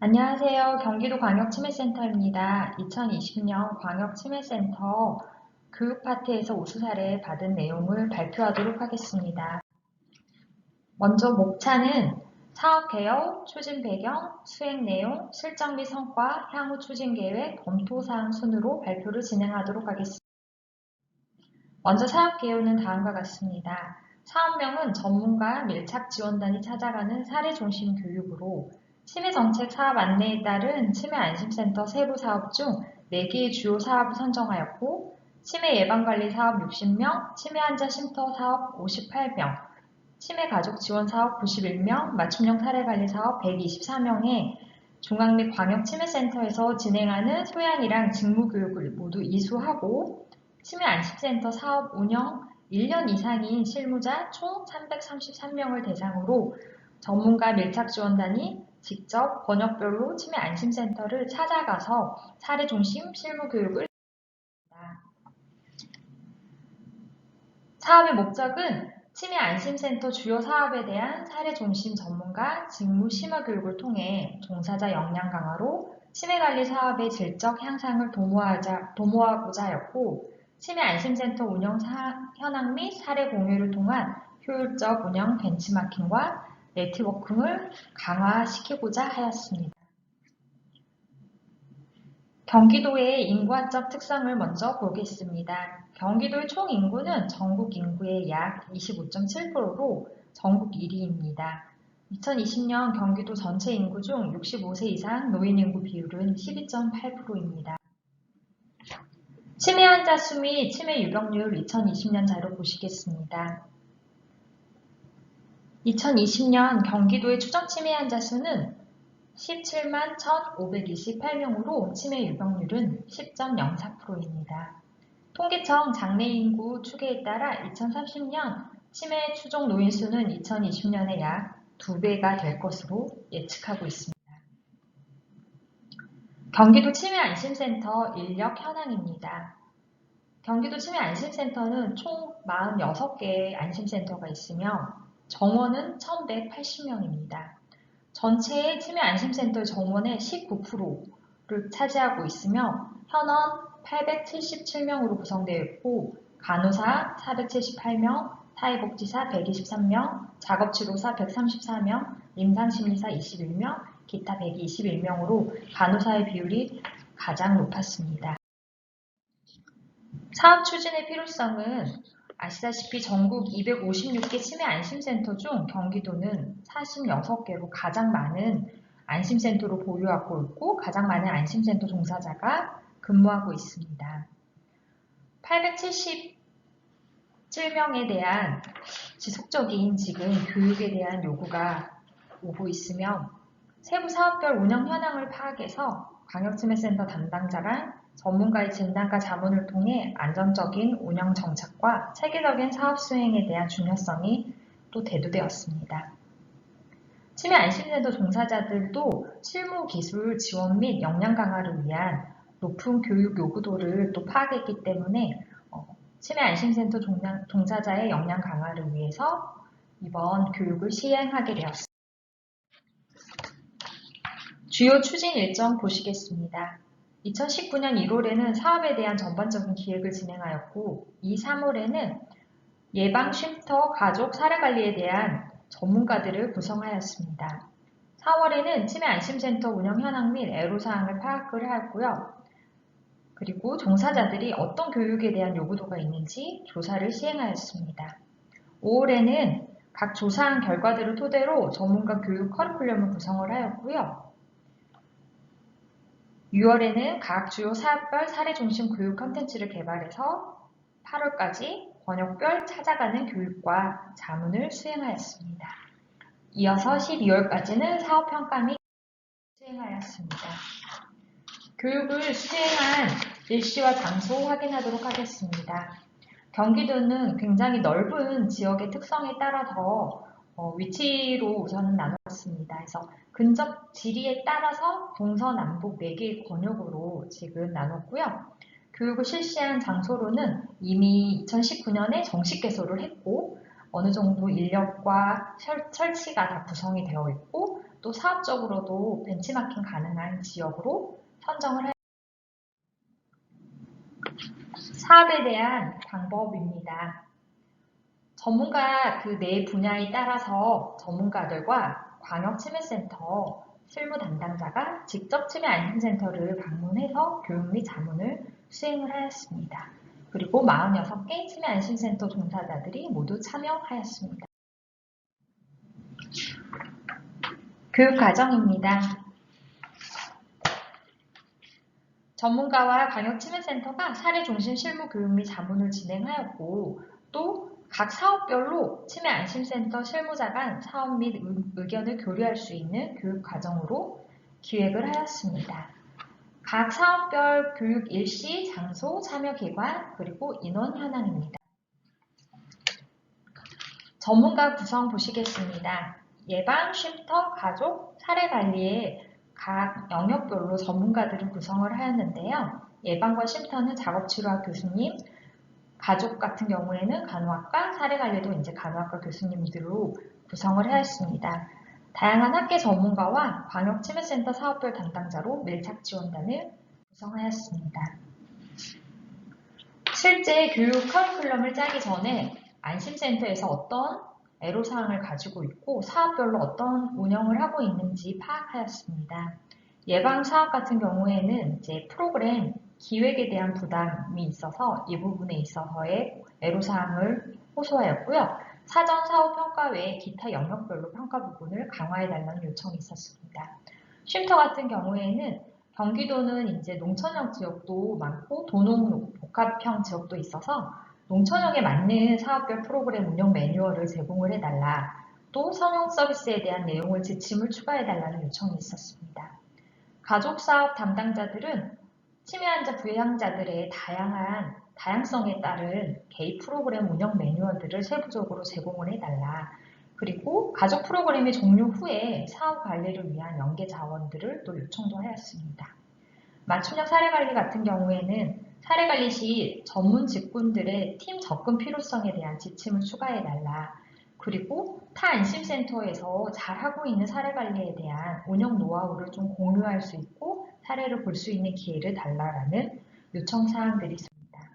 안녕하세요. 경기도 광역치매센터입니다. 2020년 광역치매센터 교육파트에서 우수 사례 받은 내용을 발표하도록 하겠습니다. 먼저 목차는 사업 개요, 추진 배경, 수행 내용, 실적 및 성과, 향후 추진 계획, 검토 사항 순으로 발표를 진행하도록 하겠습니다. 먼저 사업 개요는 다음과 같습니다. 사업명은 전문가 밀착 지원단이 찾아가는 사례 중심 교육으로 치매정책 사업 안내에 따른 치매안심센터 세부 사업 중 4개의 주요 사업을 선정하였고, 치매 예방관리 사업 60명, 치매 환자 쉼터 사업 58명, 치매 가족 지원 사업 91명, 맞춤형 사례관리 사업 124명의 중앙 및 광역 치매센터에서 진행하는 소양이랑 직무교육을 모두 이수하고, 치매안심센터 사업 운영 1년 이상인 실무자 총 333명을 대상으로 전문가 밀착 지원단이 직접 번역별로 치매안심센터를 찾아가서 사례 중심 실무 교육을 합니다. 사업의 목적은 치매안심센터 주요 사업에 대한 사례 중심 전문가 직무 심화 교육을 통해 종사자 역량 강화로 치매관리 사업의 질적 향상을 도모하고자 하였고, 치매안심센터 운영 현황 및 사례 공유를 통한 효율적 운영 벤치마킹과 네트워킹을 강화시키고자 하였습니다. 경기도의 인구학적 특성을 먼저 보겠습니다. 경기도의 총 인구는 전국 인구의 약 25.7%로 전국 1위입니다. 2020년 경기도 전체 인구 중 65세 이상 노인 인구 비율은 12.8%입니다. 치매 환자 수 및 치매 유병률 2020년 자료 보시겠습니다. 2020년 경기도의 추정 치매 환자 수는 17만 1,528명으로 치매 유병률은 10.04%입니다. 통계청 장래 인구 추계에 따라 2030년 치매 추정 노인 수는 2020년에 약 2배가 될 것으로 예측하고 있습니다. 경기도 치매안심센터 인력 현황입니다. 경기도 치매안심센터는 총 46개의 안심센터가 있으며 정원은 1,180명입니다. 전체의 치매안심센터 정원의 19%를 차지하고 있으며 현원 877명으로 구성되어 있고, 간호사 478명, 사회복지사 123명, 작업치료사 134명, 임상심리사 21명, 기타 121명으로 간호사의 비율이 가장 높았습니다. 사업 추진의 필요성은 아시다시피 전국 256개 치매 안심센터 중 경기도는 46개로 가장 많은 안심센터로 보유하고 있고, 가장 많은 안심센터 종사자가 근무하고 있습니다. 877명에 대한 지속적인 지금 교육에 대한 요구가 오고 있으며, 세부 사업별 운영 현황을 파악해서 광역치매센터 담당자랑 전문가의 진단과 자문을 통해 안정적인 운영 정착과 체계적인 사업 수행에 대한 중요성이 또 대두되었습니다. 치매 안심센터 종사자들도 실무 기술 지원 및 역량 강화를 위한 높은 교육 요구도를 또 파악했기 때문에 치매 안심센터 종사자의 역량 강화를 위해서 이번 교육을 시행하게 되었습니다. 주요 추진 일정 보시겠습니다. 2019년 1월에는 사업에 대한 전반적인 기획을 진행하였고, 2, 3월에는 예방 쉼터 가족 사례관리에 대한 전문가들을 구성하였습니다. 4월에는 치매 안심센터 운영 현황 및 애로사항을 파악을 하였고요. 그리고 종사자들이 어떤 교육에 대한 요구도가 있는지 조사를 시행하였습니다. 5월에는 각 조사한 결과들을 토대로 전문가 교육 커리큘럼을 구성을 하였고요. 6월에는 각 주요 사업별 사례 중심 교육 콘텐츠를 개발해서 8월까지 번역별 찾아가는 교육과 자문을 수행하였습니다. 이어서 12월까지는 사업평가 및 수행하였습니다. 교육을 수행한 일시와 장소 확인하도록 하겠습니다. 경기도는 굉장히 넓은 지역의 특성에 따라서 위치로 우선 나눴습니다. 그래서 근접 지리에 따라서 동서남북 4개의 권역으로 지금 나눴고요. 교육을 실시한 장소로는 이미 2019년에 정식 개소를 했고, 어느 정도 인력과 설치가 다 구성이 되어 있고, 또 사업적으로도 벤치마킹 가능한 지역으로 선정을 할 사업에 대한 방법입니다. 전문가 그 내 분야에 따라서 전문가들과 광역치매센터 실무 담당자가 직접 치매 안심센터를 방문해서 교육 및 자문을 수행을 하였습니다. 그리고 46개 치매 안심센터 종사자들이 모두 참여하였습니다. 교육 과정입니다. 전문가와 광역치매센터가 사례 중심 실무 교육 및 자문을 진행하였고 또 각 사업별로 치매 안심센터 실무자 간 사업 및 의견을 교류할 수 있는 교육 과정으로 기획을 하였습니다. 각 사업별 교육 일시, 장소, 참여 기관, 그리고 인원 현황입니다. 전문가 구성 보시겠습니다. 예방, 쉼터, 가족, 사례관리에 각 영역별로 전문가들을 구성을 하였는데요. 예방과 쉼터는 작업치료학 교수님, 가족 같은 경우에는 간호학과, 사례관리도 이제 간호학과 교수님들로 구성을 하였습니다. 다양한 학계 전문가와 광역치매센터 사업별 담당자로 밀착 지원단을 구성하였습니다. 실제 교육 커리큘럼을 짜기 전에 안심센터에서 어떤 애로사항을 가지고 있고 사업별로 어떤 운영을 하고 있는지 파악하였습니다. 예방 사업 같은 경우에는 이제 프로그램 기획에 대한 부담이 있어서 이 부분에 있어서의 애로사항을 호소하였고요. 사전 사후 평가 외에 기타 영역별로 평가 부분을 강화해달라는 요청이 있었습니다. 쉼터 같은 경우에는 경기도는 이제 농촌형 지역도 많고 도농 복합형 지역도 있어서 농촌형에 맞는 사업별 프로그램 운영 매뉴얼을 제공을 해달라. 또 성형 서비스에 대한 내용을 지침을 추가해달라는 요청이 있었습니다. 가족사업 담당자들은 치매 환자 부양자들의 다양성에 따른 개입 프로그램 운영 매뉴얼들을 세부적으로 제공을 해달라. 그리고 가족 프로그램이 종료 후에 사업 관리를 위한 연계 자원들을 또 요청도 하였습니다. 맞춤형 사례관리 같은 경우에는 사례관리 시 전문 직군들의 팀 접근 필요성에 대한 지침을 추가해달라. 그리고 타 안심센터에서 잘하고 있는 사례관리에 대한 운영 노하우를 좀 공유할 수 있고 사례를 볼 수 있는 기회를 달라라는 요청사항들이 있습니다.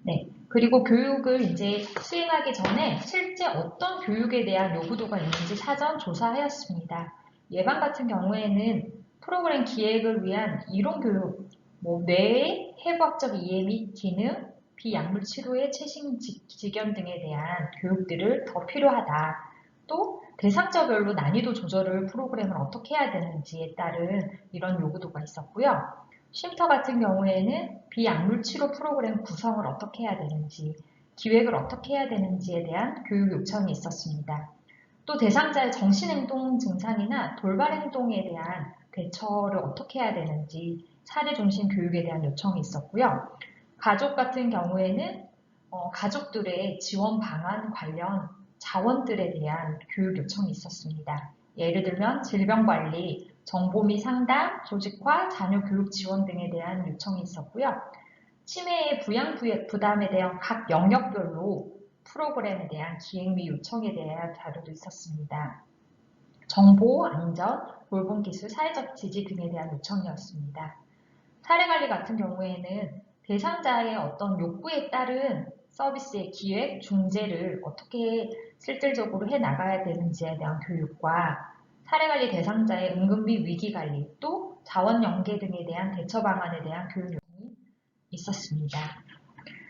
네, 그리고 교육을 이제 수행하기 전에 실제 어떤 교육에 대한 요구도가 있는지 사전 조사하였습니다. 예방 같은 경우에는 프로그램 기획을 위한 이론 교육, 뇌의 해부학적 이해 및 기능, 비약물 치료의 최신 지견 등에 대한 교육들을 더 필요하다. 또 대상자별로 난이도 조절을 프로그램을 어떻게 해야 되는지에 따른 이런 요구도가 있었고요. 쉼터 같은 경우에는 비약물 치료 프로그램 구성을 어떻게 해야 되는지, 기획을 어떻게 해야 되는지에 대한 교육 요청이 있었습니다. 또 대상자의 정신행동 증상이나 돌발행동에 대한 대처를 어떻게 해야 되는지 사례 중심 교육에 대한 요청이 있었고요. 가족 같은 경우에는 가족들의 지원 방안 관련 자원들에 대한 교육 요청이 있었습니다. 예를 들면 질병관리, 정보 및 상담, 조직화, 자녀 교육 지원 등에 대한 요청이 있었고요. 치매의 부양 부담에 대한 각 영역별로 프로그램에 대한 기획 및 요청에 대한 자료도 있었습니다. 정보, 안전, 돌봄 기술, 사회적 지지 등에 대한 요청이었습니다. 사례관리 같은 경우에는 대상자의 어떤 욕구에 따른 서비스의 기획, 중재를 어떻게 실질적으로 해나가야 되는지에 대한 교육과 사례관리 대상자의 응급비 위기관리, 또 자원 연계 등에 대한 대처 방안에 대한 교육이 있었습니다.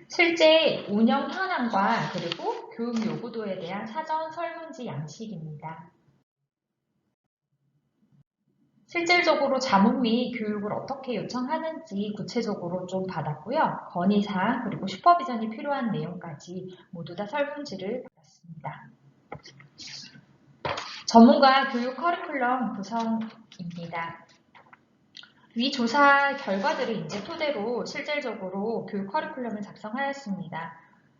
실제 운영 현황과 그리고 교육 요구도에 대한 사전 설문지 양식입니다. 실질적으로 자문 및 교육을 어떻게 요청하는지 구체적으로 좀 받았고요. 건의사항 그리고 슈퍼비전이 필요한 내용까지 모두 다 설문지를 받았습니다. 전문가 교육 커리큘럼 구성입니다. 위 조사 결과들을 이제 토대로 실질적으로 교육 커리큘럼을 작성하였습니다.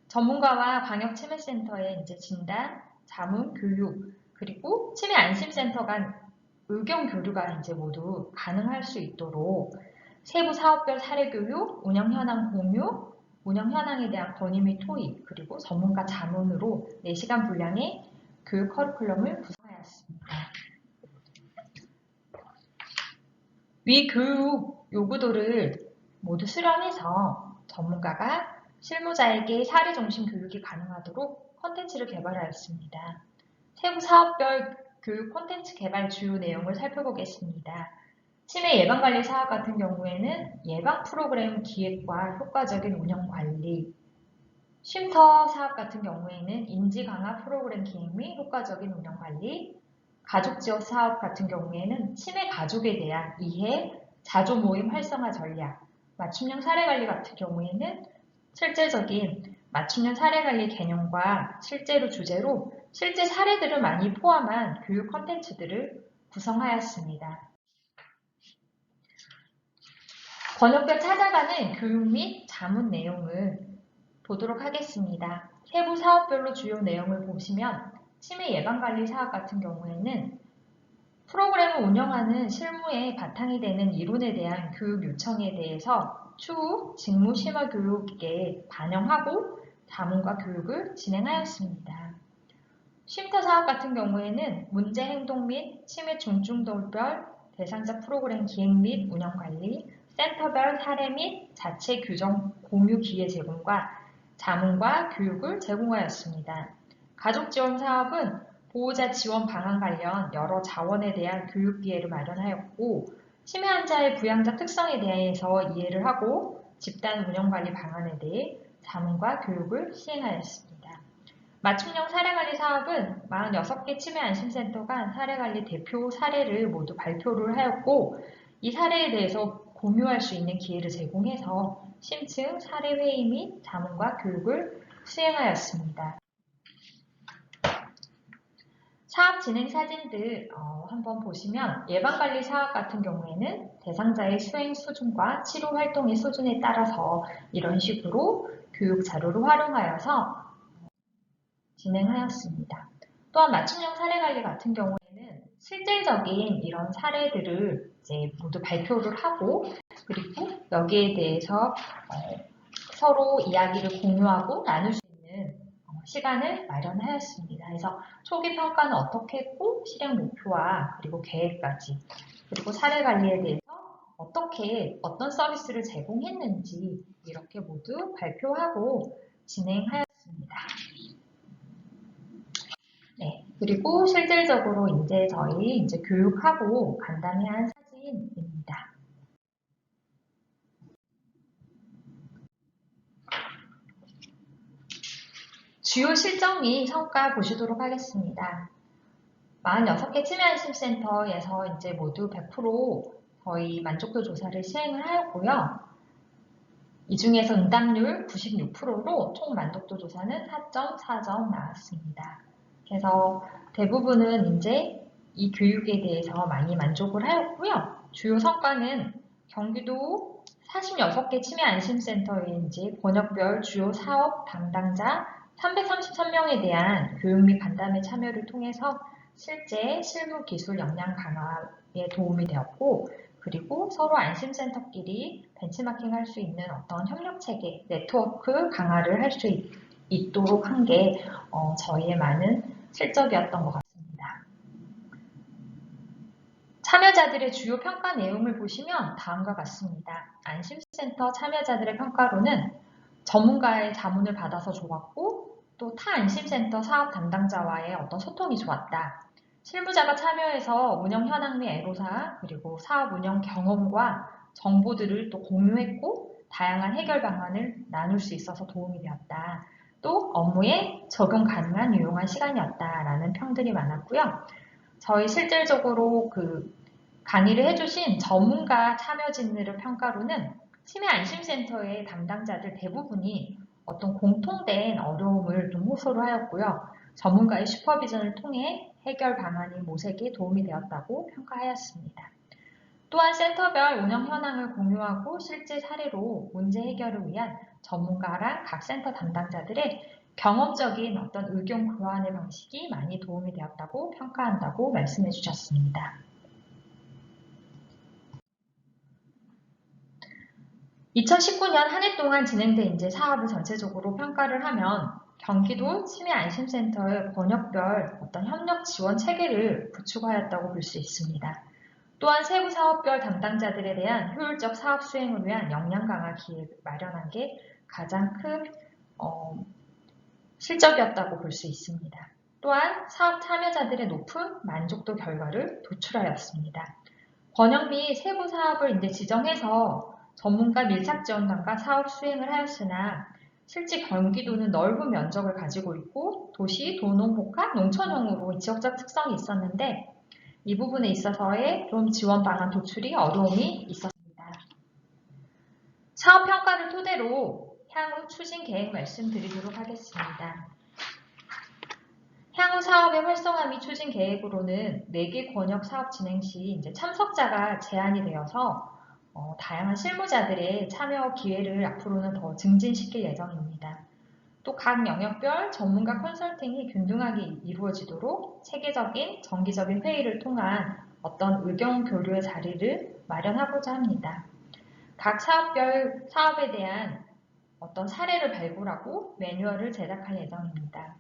전문가와 광역치매센터의 이제 진단, 자문, 교육, 그리고 치매 안심센터 간 의견 교류가 이제 모두 가능할 수 있도록 세부 사업별 사례 교육, 운영 현황 공유, 운영 현황에 대한 건의 및 토의, 그리고 전문가 자문으로 4시간 분량의 교육 커리큘럼을 구성하였습니다. 위 교육 요구도를 모두 수렴해서 전문가가 실무자에게 사례 중심 교육이 가능하도록 콘텐츠를 개발하였습니다. 세부 사업별 교육 콘텐츠 개발 주요 내용을 살펴보겠습니다. 치매 예방관리 사업 같은 경우에는 예방 프로그램 기획과 효과적인 운영 관리, 쉼터 사업 같은 경우에는 인지 강화 프로그램 기획 및 효과적인 운영 관리, 가족 지원 사업 같은 경우에는 치매 가족에 대한 이해, 자조 모임 활성화 전략, 맞춤형 사례 관리 같은 경우에는 실질적인 맞춤형 사례 관리 개념과 실제로 주제로 실제 사례들을 많이 포함한 교육 콘텐츠들을 구성하였습니다. 번역별 찾아가는 교육 및 자문 내용을 보도록 하겠습니다. 세부 사업별로 주요 내용을 보시면 치매 예방관리 사업 같은 경우에는 프로그램을 운영하는 실무의 바탕이 되는 이론에 대한 교육 요청에 대해서 추후 직무 심화 교육에 반영하고 자문과 교육을 진행하였습니다. 쉼터 사업 같은 경우에는 문제 행동 및 치매 중증도별 대상자 프로그램 기획 및 운영 관리, 센터별 사례 및 자체 규정 공유 기회 제공과 자문과 교육을 제공하였습니다. 가족 지원 사업은 보호자 지원 방안 관련 여러 자원에 대한 교육 기회를 마련하였고, 치매 환자의 부양자 특성에 대해서 이해를 하고 집단 운영 관리 방안에 대해 자문과 교육을 시행하였습니다. 맞춤형 사례관리 사업은 46개 치매 안심센터가 사례관리 대표 사례를 모두 발표를 하였고, 이 사례에 대해서 공유할 수 있는 기회를 제공해서 심층 사례회의 및 자문과 교육을 수행하였습니다. 사업 진행 사진들 한번 보시면 예방관리 사업 같은 경우에는 대상자의 수행 수준과 치료 활동의 수준에 따라서 이런 식으로 교육 자료를 활용하여서 진행하였습니다. 또한 맞춤형 사례관리 같은 경우에는 실질적인 이런 사례들을 이제 모두 발표를 하고 그리고 여기에 대해서 서로 이야기를 공유하고 나눌 수 있는 시간을 마련하였습니다. 그래서 초기 평가는 어떻게 했고 실행 목표와 그리고 계획까지 그리고 사례 관리에 대해서 어떤 서비스를 제공했는지 이렇게 모두 발표하고 진행하였습니다. 네, 그리고 실질적으로 저희 교육하고 간담회한 사진입니다. 주요 실적 및 성과 보시도록 하겠습니다. 46개 치매 안심센터에서 모두 100% 저희 만족도 조사를 시행을 하였고요. 이 중에서 응답률 96%로 총 만족도 조사는 4.4점 나왔습니다. 그래서 대부분은 이 교육에 대해서 많이 만족을 하였고요. 주요 성과는 경기도 46개 치매 안심센터의 권역별 주요 사업 담당자 333명에 대한 교육 및 간담회 참여를 통해서 실제 실무 기술 역량 강화에 도움이 되었고, 그리고 서로 안심센터끼리 벤치마킹 할 수 있는 어떤 협력 체계, 네트워크 강화를 할 수 있도록 한 게 저희의 많은 실적이었던 것 같습니다. 참여자들의 주요 평가 내용을 보시면 다음과 같습니다. 안심센터 참여자들의 평가로는 전문가의 자문을 받아서 좋았고 또 타 안심센터 사업 담당자와의 어떤 소통이 좋았다. 실무자가 참여해서 운영 현황 및 애로사항 그리고 사업 운영 경험과 정보들을 또 공유했고 다양한 해결 방안을 나눌 수 있어서 도움이 되었다. 또 업무에 적용 가능한 유용한 시간이었다라는 평들이 많았고요. 저희 실질적으로 강의를 해주신 전문가 참여진들의 평가로는 치매 안심센터의 담당자들 대부분이 어떤 공통된 어려움을 좀 호소를 하였고요. 전문가의 슈퍼비전을 통해 해결 방안이 모색에 도움이 되었다고 평가하였습니다. 또한 센터별 운영 현황을 공유하고 실제 사례로 문제 해결을 위한 전문가랑 각 센터 담당자들의 경험적인 어떤 의견 교환의 방식이 많이 도움이 되었다고 평가한다고 말씀해 주셨습니다. 2019년 한 해 동안 진행된 사업을 전체적으로 평가를 하면 경기도 치매 안심센터의 권역별 어떤 협력 지원 체계를 구축하였다고 볼 수 있습니다. 또한 세부 사업별 담당자들에 대한 효율적 사업 수행을 위한 역량 강화 기획을 마련한 게 가장 큰 실적이었다고 볼 수 있습니다. 또한 사업 참여자들의 높은 만족도 결과를 도출하였습니다. 번역 및 세부 사업을 이제 지정해서 전문가 밀착 지원단과 사업 수행을 하였으나 실제 경기도는 넓은 면적을 가지고 있고 도시, 도농, 복합, 농촌형으로 지역적 특성이 있었는데 이 부분에 있어서의 좀 지원 방안 도출이 어려움이 있었습니다. 사업 평가를 토대로 향후 추진 계획 말씀드리도록 하겠습니다. 향후 사업의 활성화 및 추진 계획으로는 4개 권역 사업 진행 시 이제 참석자가 제한이 되어서 다양한 실무자들의 참여 기회를 앞으로는 더 증진시킬 예정입니다. 또 각 영역별 전문가 컨설팅이 균등하게 이루어지도록 체계적인 정기적인 회의를 통한 어떤 의견 교류의 자리를 마련하고자 합니다. 각 사업별 사업에 대한 어떤 사례를 발굴하고 매뉴얼을 제작할 예정입니다.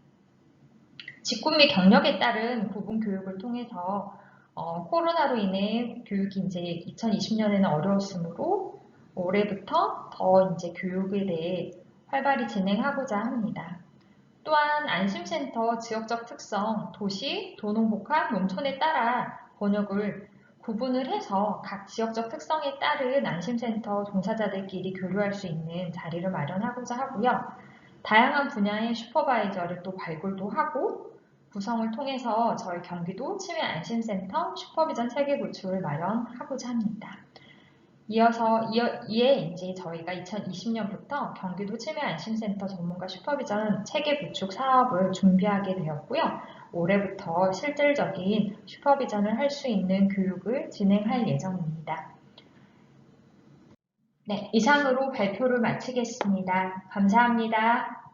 직군 및 경력에 따른 구분 교육을 통해서 코로나로 인해 교육이 이제 2020년에는 어려웠으므로 올해부터 더 이제 교육에 대해 활발히 진행하고자 합니다. 또한 안심센터 지역적 특성, 도시, 도농복합, 농촌에 따라 번역을 구분을 해서 각 지역적 특성에 따른 안심센터 종사자들끼리 교류할 수 있는 자리를 마련하고자 하고요. 다양한 분야의 슈퍼바이저를 또 발굴도 하고 구성을 통해서 저희 경기도 치매 안심센터 슈퍼비전 체계 구축을 마련하고자 합니다. 이에 이제 저희가 2020년부터 경기도 치매 안심센터 전문가 슈퍼비전 체계 구축 사업을 준비하게 되었고요. 올해부터 실질적인 슈퍼비전을 할 수 있는 교육을 진행할 예정입니다. 네, 이상으로 발표를 마치겠습니다. 감사합니다.